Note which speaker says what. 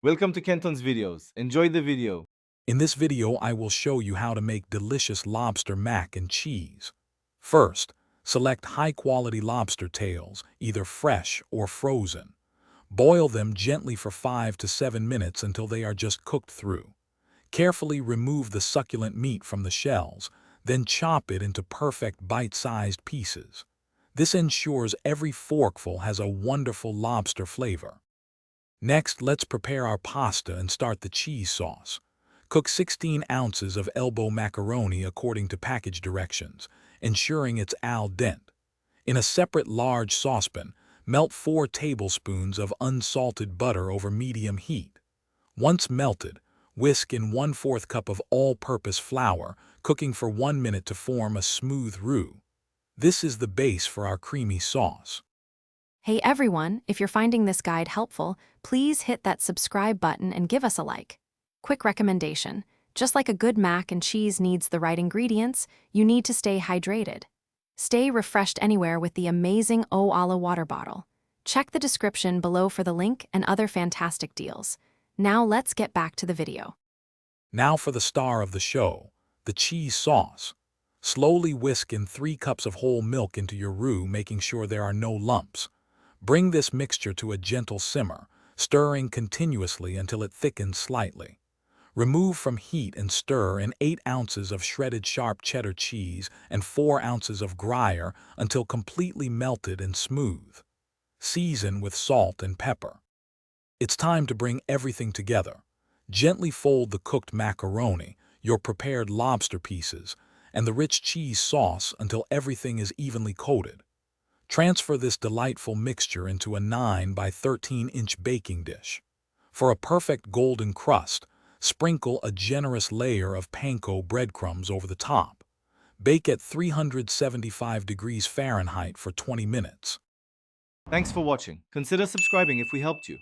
Speaker 1: Welcome to Kenton's videos. Enjoy the video.
Speaker 2: In this video, I will show you how to make delicious lobster mac and cheese. First, select high-quality lobster tails, either fresh or frozen. Boil them gently for 5 to 7 minutes until they are just cooked through. Carefully remove the succulent meat from the shells, then chop it into perfect bite-sized pieces. This ensures every forkful has a wonderful lobster flavor. Next, let's prepare our pasta and start the cheese sauce. Cook 16 ounces of elbow macaroni according to package directions, ensuring it's al dente. In a separate large saucepan, melt 4 tablespoons of unsalted butter over medium heat. Once melted, whisk in 1/4 cup of all-purpose flour, cooking for 1 minute to form a smooth roux. This is the base for our creamy sauce.
Speaker 3: Hey everyone, if you're finding this guide helpful, please hit that subscribe button and give us a like. Quick recommendation: just like a good mac and cheese needs the right ingredients, you need to stay hydrated. Stay refreshed anywhere with the amazing O-Ala water bottle. Check the description below for the link and other fantastic deals. Now let's get back to the video.
Speaker 2: Now for the star of the show, the cheese sauce. Slowly whisk in 3 cups of whole milk into your roux, making sure there are no lumps. Bring this mixture to a gentle simmer, stirring continuously until it thickens slightly. Remove from heat and stir in 8 ounces of shredded sharp cheddar cheese and 4 ounces of Gruyere until completely melted and smooth. Season with salt and pepper. It's time to bring everything together. Gently fold the cooked macaroni, your prepared lobster pieces, and the rich cheese sauce until everything is evenly coated. Transfer this delightful mixture into a 9 by 13-inch baking dish. For a perfect golden crust, sprinkle a generous layer of panko breadcrumbs over the top. Bake at 375 degrees Fahrenheit for 20 minutes.
Speaker 1: Thanks for watching. Consider subscribing if we helped you.